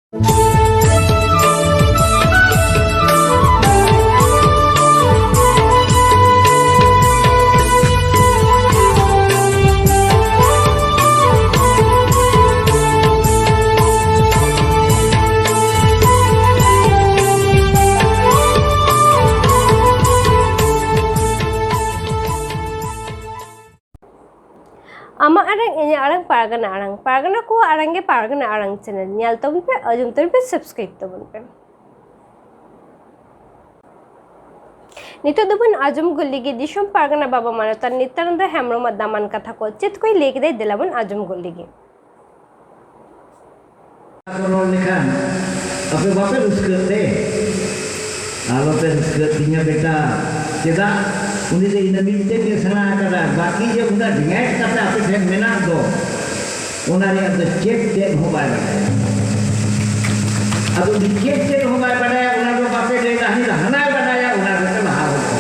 Ama arang ini arang paragana ko arangge paragana arang channel nyal tabun pe ajum tabun pe subscribe tabun pe nito dubun ajum gulligi dishum paragana baba manata Nityananda Hemrom daman katha ko chet koi leke dai dilabun ajum gulligi अपने बापे रुस्कत दे आलो पे रुस्कत दिया बेटा चेदा उन्हीं से इन्हें मिलते के सना करा बाकी जो उन्हें डिंगैट करते आपे ठेक मेना दो उन्हें ये तो चेक चेक हो पाए बड़े अब उन्हें चेक चेक हो पाए बड़े उन्हें तो बापे दे रही रहना है बड़ा या उन्हें तो लहा होता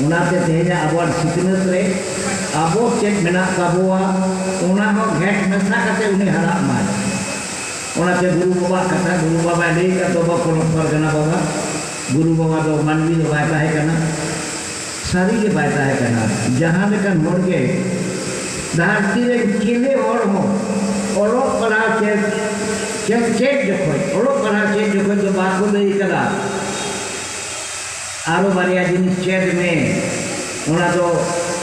उन्हें तो तेज़ अबोर्ड सिकनेस रे अबोर्ड चेक मेना काबुआ उन्हें हो घेट में सा करते उन्हें हरा मार उन्हें गुरु बाबा कथा गुरु बाबा ले का तो बाप को परगना बाबा गुरु बाबा तो मानवी तो बायता है करना सारी के बायता है करना जहाँ लेकर मोड़ के धरती रे किले और हो ओलो करा चेक चेक चेक जो कोई ओलो करा चेक जो कोई जो बात को ले करा आरो बारिया जिन चेक में उन्हें तो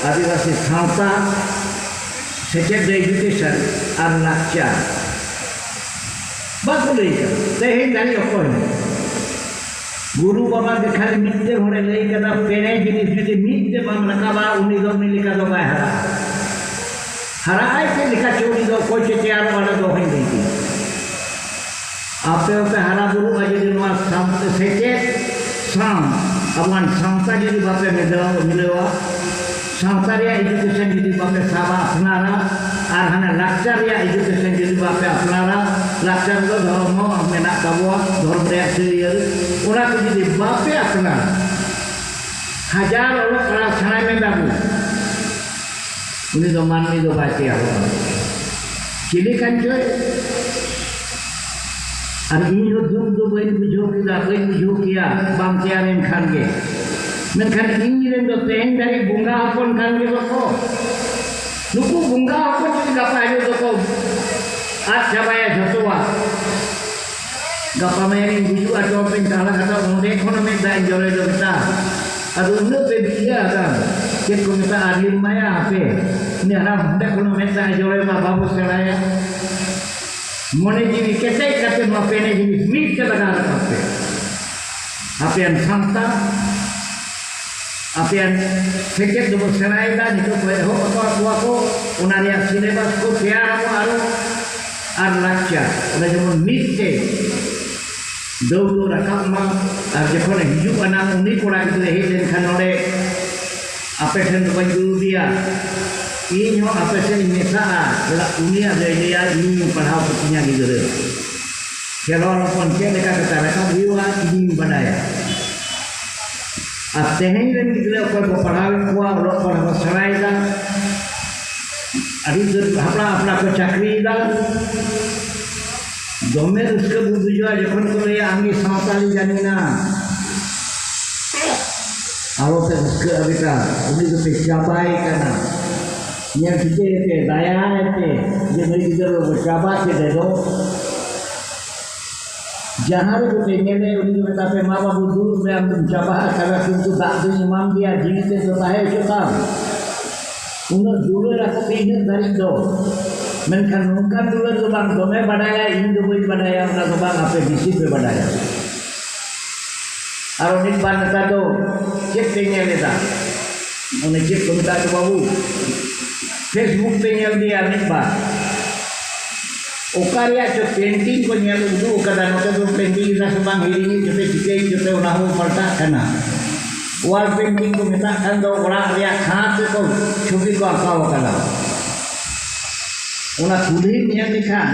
आदिवासी सावता सेकेंड एजुकेशन और लाक्षा बात ले कर तेहे जानी अकोय गुरु बाबा देखा मिलते होने ले कदा पेने जिनिस जुदि मिलते बम रकाबा उन्हीं दो मिली का दो बाय हरा आए के लिखा चोरी दो कोई चेयार वाला दो है नहीं थी आपे उसे हरा गुरु अजय दिनवा संत सेके सम अवन संता जिनि बापे मिलेवा संता रे एजुकेशन जिनि बापे साबा अपनारा और हना लाचार या एजुकेशन जिनि बापे अपनारा लाचार दो धर्म मेना काबुआ धर्म रे सिरियल ओरा को जिनि बापे अपना हजार ओलो करा छाय में दाबू उन्हीं दो मानवी दो बातें आओ चिली कंचोय और इन जो धूम दो बहन बुझो किया बाम किया रेन खान के मैं खान इन जो तेन dari bunga अपन खान के बको नुकु bunga अपन जो गपा है जो को आज जबाया जतवा गपा में ini बुझो atau pentala kata उन्हें कोन में दाई जोले दो kita अदु उन्हें पे दिया kan कि को kita alim maya ape ini harap udah kono में दाई जोले मा बाबू सेड़ाया मोने जीवी कैसे करते मापेने जीवी मीट के लगा रखते आप yang संता आप yang सेकेंड दो सेनाइदा नितो कोई हो तो को उनारिया सिलेबस को तैयार हो आर लाक्षा उन्हें जो मीट के दो रकम मा और जखन हिजु बना उन्हीं कोड़ा के हे दिन खनोड़े आपे ठन बंजू दिया इन हो आपे से मेसा ला उनिया जइया इन पढ़ाओ पतिया गिदरे खेलो अपन के लेका कता रखा हुआ इन बनाया अब तेहें रे गिदरे को पढ़ावे हुआ लोग पर सरायदा अभी अपना अपना को चाकरी दा दोमे उसके बुझुआ जखन को ले आमी सावताली जानी ना आवो पे उसके अभी का उन्हीं को पेशाबाई करना yang kita itu daya itu jadi kita bersahabat kita itu jangan itu pengennya untuk tapi mama budur yang bersahabat karena itu tak ada imam dia jenis itu tahu kita untuk dulu aku pengen dari itu menkan mungkin dulu tu bang dome badaya Hindu pun badaya orang tu bang apa bisi pun badaya aronik banda tu cek pengen itu unik cek kita tu babu Facebook पे nyel dia निबा ओकारिया जो painting को nyel उदु ओकदा नोते तो painting सा सबang हिरिनी जोते चिके जोते उनाहु पलटा कना wall painting को मेता खान दो ओड़ा रिया खात को छवि को आकाव कला उना कुली nyel दिखान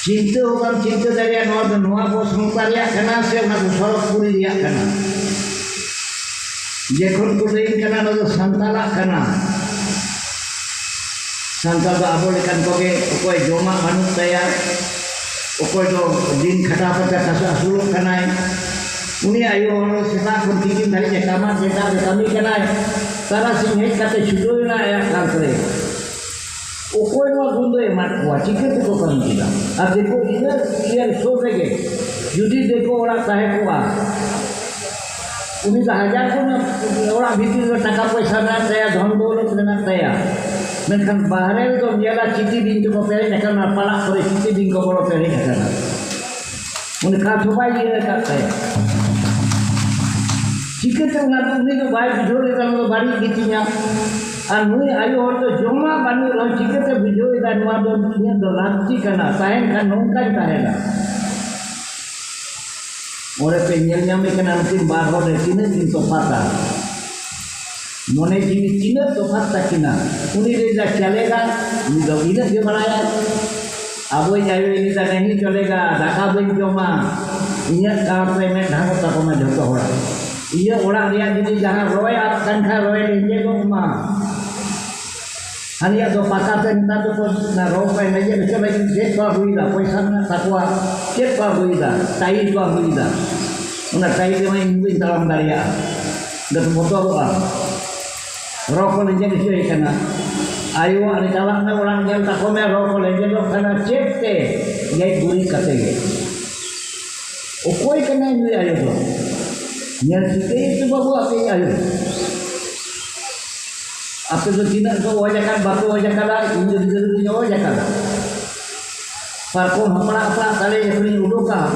चिंता होगा चिंता दरिया नोर नोआ को संतारिया कना से उना को सरक पूरी रिया कना जखन को लेन कना नो संताला कना Santal do abo lekan koge okoy joma manut saya okoy do din khata pata kasa suluk kanai uni ayo seta kon tikin dari jekama jeta kami kanai tara singhe kate chudo na ya kare okoy no gundo e mat ko chike ko kan dila ab dekho ina clear sobege judi dekho ora kahe ko uni hajar pun orang bikin taka paisa na saya dhon daulat na saya menkan bahare do nyala citi bintu ko pere nekan pala kore citi bintu ko pere nekan uni ka thobai ye ka saya chikete na uni do bai bijole kan bari gitinya an nui ayo horto joma banu ro chikete bijole da nuwa do dunia do lanti kana sahen kan nongkai tahela Ore penyelnya mereka nanti baru dari sini itu patah. Mone जीवित चिन्ह तो फत्ता चिन्ह उन्हीं रेजा चलेगा मुझे इधर के बनाया अब वो जाए इधर नहीं चलेगा दाका बन जोमा इन्हें काम पे मैं ढंग तक मैं जोतो हो रहा ये orang dia jadi jangan roy akan kah roy ini ko ma hanya do pakatan ta to na roy pe meje beche bagi jet ba huida paisa na takwa jet ba huida tai ba huida una tai de mai ingin dalam daya dan motor ba rokok aja disini kana ayo ada jalan na orang yang tak kome rokok aja do kana cekte ye guri katege o koi kana ni ayo do yang kita itu bawa apa ayo apa tu tidak tu wajah kan batu wajah kala injil injil wajah kala parkom hamra apa kali yang ini uduka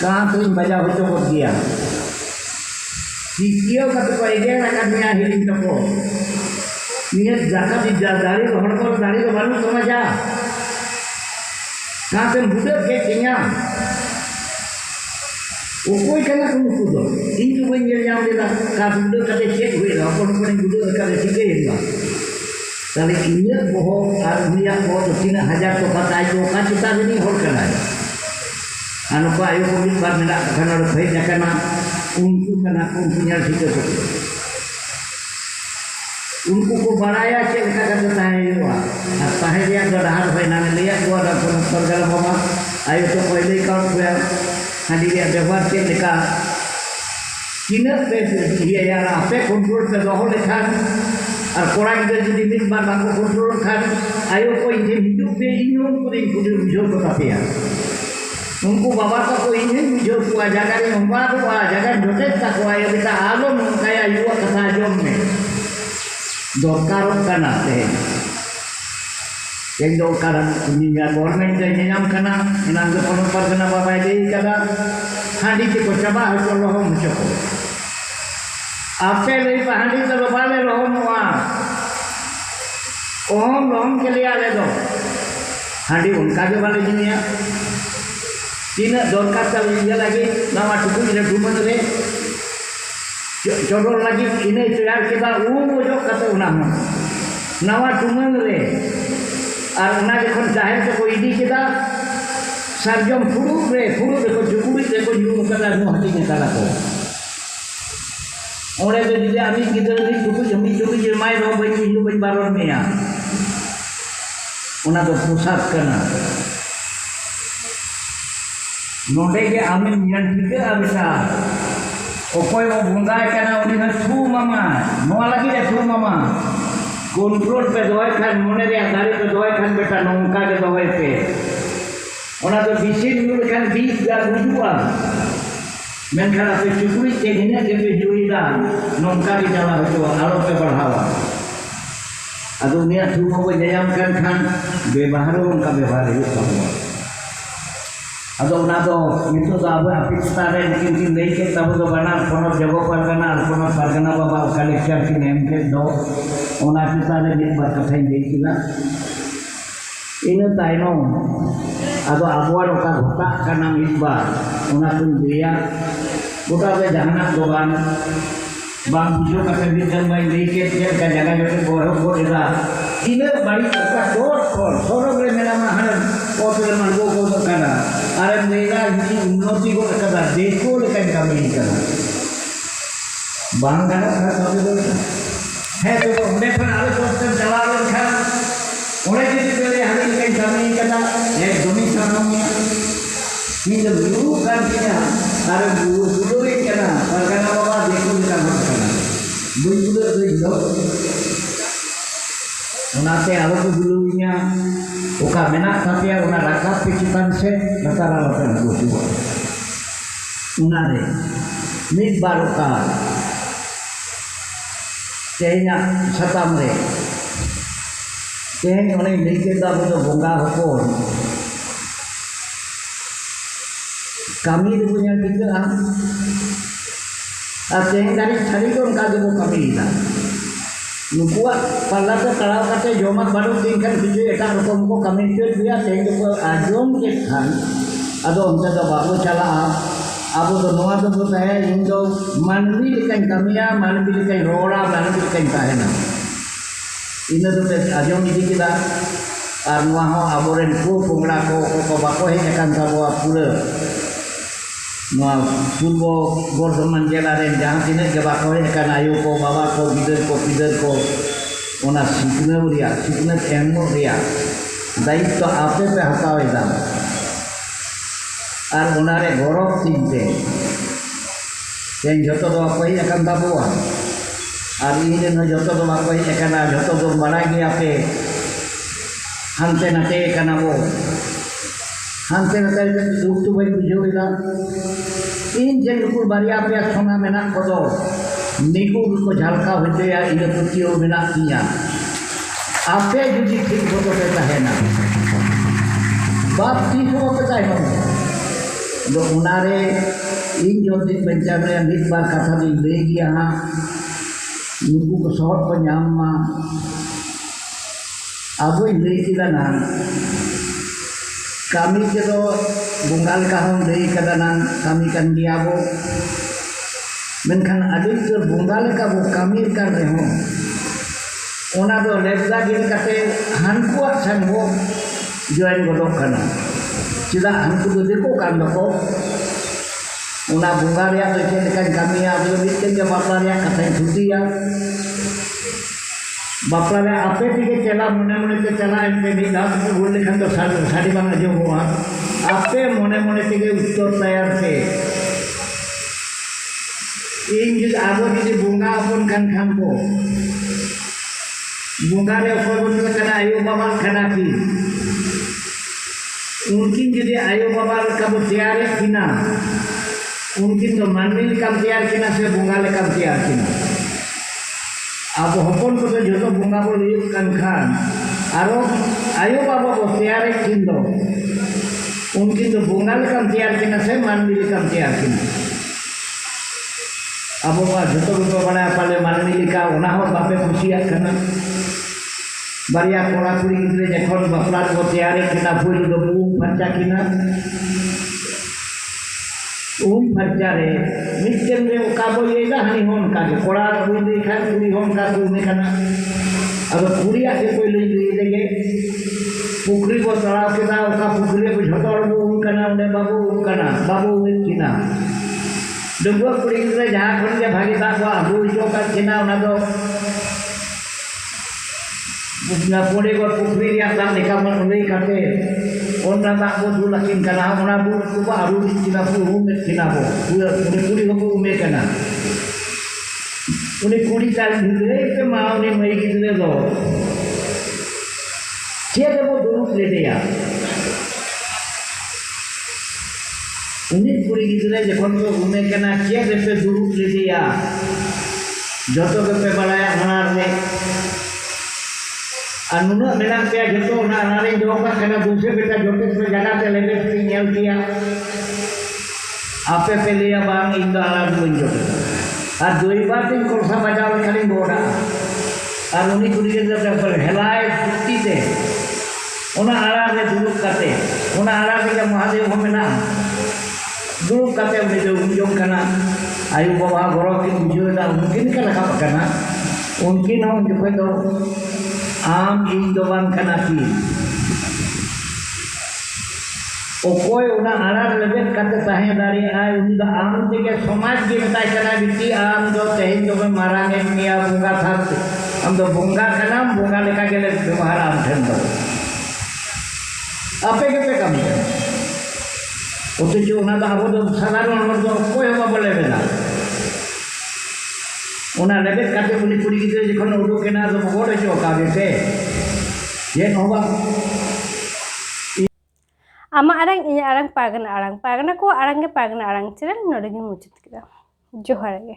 kah tu baca hukum dia Sikio kata kaya akan mengakhiri toko. Niat zakat dijadari orang dari mana sama aja. Kapan budak keknya. Ukoi kena kamu kudo. Ini punya yang dia kapan budak kata cek gue lah. Apa pun budak kata cek lah. Kali ini bohong armiya bohong tina hajar to kata itu kan kita ini hol kena. Anu pa ayo kami bar nak kena baiknya kena उनको कना पुnya situ उनको को बनाया check का करता है ये आता है dia गढ़ार भाई ना लिया गो दा परगल बाबा आयो तो पहले का हुआ हदी dia व्यवहार के लेका किने पे ये यार आपे कंट्रोल पे रहो लेखान और कोड़ा के जदी मिल बार बाको कंट्रोल खान आयो कोई जे हिंदू पे इनो पूरी पूरी जो बताते हैं उनको बाबा का कोई नहीं जो कुआ जाकर उम्मा को जाकर जोते तक आया बेटा आलो काया युवा कथा जोम में दोकार कनाते yang dokaran kuninga government je nyam kana enang ke kono pargana baba dei kada handi ke ko chaba ho lo ho muchoko ape lei handi to baba le lo moa om rom ke liya le do handi unka ke bale jinia Tina dorkat kali dia lagi nama tukul dia duman re jodoh lagi ini tuyar kita jok kata unang nama duman re arna jekon jahir ke ko idi kita sarjom furu deko jukuri deko juru kata nu hatinya kala ko ore to jadi ami kita ni tukul jami jumi jemai ro bai hindu bai baron mea una to pusat kana नोडे के आमिन नियन ठीक है अबिसा ओकोय वो बुंगाय kana उनी ना थू मामा नोआ लगी रे थू मामा कंट्रोल पे दोय खान मोने रे आधारी पे दोय खान बेटा नोंका के दोय पे ओना तो बिसिन नु खान 20 ga गुजुआ मेनखान पे चुकुई के हिने के पे जुईदा नोंका की जाला हो आलो पे बढ़ावा अदो निया थू को जयाम खान व्यवहार उनका व्यवहार है सब Atau nado itu tahu api setara mungkin lagi kita tahu benar kono jago pargana kono pargana baba collection ki name ke do ona setara di berkata ini kita ini taino atau abuan oka buka karena misbah ona pun dia buka ke jangan doan bang bijo kata bijan baik lagi ke jaga jaga borok ida ini bari oka dot soro bre mela mahal kotor mango ko kana are मेरा ini उन्नति को कदा देखो लेकिन कमी नहीं करना बांग करना कभी बोलता है तो उन्हें पर आले सोचते चला रहे हैं Ini guru kan punya, ada guru ini kena, karena bapak dekul kita kena, guru itu. Unate aku gulunya, uka menak tapi ya una rakap picitan se, natara lapan guru. Unare, mid baruka, tehnya satamre, tehnya orang lekir dah betul bunga hopon. Kami itu punya tiga, tehnya dari cari kon kajibu kami ida. Nukuat palata kalau kata jomat baru tinggal video eta rokom ko kami itu dia tehnya ko ajom ketan, ado onta do babu chala abu do noa do butahe indo manbi kan kamiya manbi kan roda manbi kan tahena. Ina do ajom ini kita arnuah ho aboren ku pungra ko bako he kan sabua pura. Noa purbo Bordhaman jela ren jahan tine ke bako he kan ayu ko baba ko bidar ko ona sikna emno ria daitto ape pe hataw edam আর ওনারে গরব চিনতে যত কই এখান বাবুয়া আর in যত কই এখানে যত বাড়াই গিয়ে আপে হানতে নাতে এখানাবো হানতে নাতে দুঃখ ভাই বুঝেও এলাম ইন যে নুকুর বাড়ি আপে সোনা মেনা কদ নিকুর কো ঝালকা হইতে ইনে পুতিও মেনা কিয়া আপে যদি ঠিক মতো তাহে না বাপ ঠিক মতো চাই না do unare in jodik bencana yang ditbar kata di lagi ha nuku kesot penyama abu ini kidanan kami kiro bungkal kahong dari kidanan kami kan diabo menkan adik ke bungkal kabu kami kan reho ona do lebza gini kate hankuat sango join godok kana Cila hantu gede kok kan doko, una bunga ya kan kami ya belum bikin ya bapak ya kata cuti ya, bapak ya apa tiga cela mone ke cela ente di dalam boleh kan tuh sari bang aja gua, apa mone tiga uttor tayar ke, ini abu jadi bunga pun kan kampo, bunga ya pun kena ayu bapak kena ki. Mungkin jadi ayo bapak kamu tiar kina, mungkin to manil kam tiar kina se bunga le kam tiar kina. Abu hopon ko jodo bunga boleh kan kan, aro ayo bapak bo tiar kindo, mungkin to bunga le kam tiar kina se manil kam tiar kina. Abu bapak jodo ko bana apa le manil ka ona ho bape kusiya kana. Baria kola kuri gidre jekon baplat ko tiare kita pul do parca kina parca re mitken re kabo yela hani hon ka kola kuri khan kuri hon ka kuri kana ado kuri ake koi le dege pukri ko tara kita ka pukri ko jhotor bu kana ne babu kina dua kuri gidre jaha khon je bhagi ta ko abu jo ka kina ona do Bukan pun ekor putri yang tak dikaman oleh kate, orang tak bodoh lakin karena orang bodoh baru kita pun kita pun puri hukum kena, puri cari dulu itu mau ni mai kita le siapa bodoh le dia, puri kita le jepun tu hukum kena siapa bodoh le dia, jodoh ke balaya hanar le. Anuna menang dia jodoh nak nari jodoh kena दूसरे बेटा jodoh से जगह से लेने से nyel dia apa pelia bang inda alam tunjuk ar doi batin korsa bajau kali boda aruni kurian dapat helai putih deh ona arah le duduk kate ona arah ke mahadev homena duduk kate unjung kana ayu bawa gorok injur dah mungkin kana kana mungkin हम जो तो आम इंदोबान कनाती ओकोय उना आरार लेबेट कते ताहे दारी आय उनी दा आम तेके समाज के बताय कना बिती आम जो तेहिन जो मारांगे मिया बुंगा थात हम तो बुंगा कना बुंगा लेका गेले व्यवहार आम ठेन दो आपे के पे कमी অথচ ওনারা আবো সাধারণ হল অক্ষয় হবা বলে বেলা ওনা লেগে কাছে উনি কুড়ি গিয়ে যখন উঠোকে না বড় চোখ আগে যে হবা ama arang inya arang pargana ko arang ge pargana arang channel nodegi muchit kida johar ge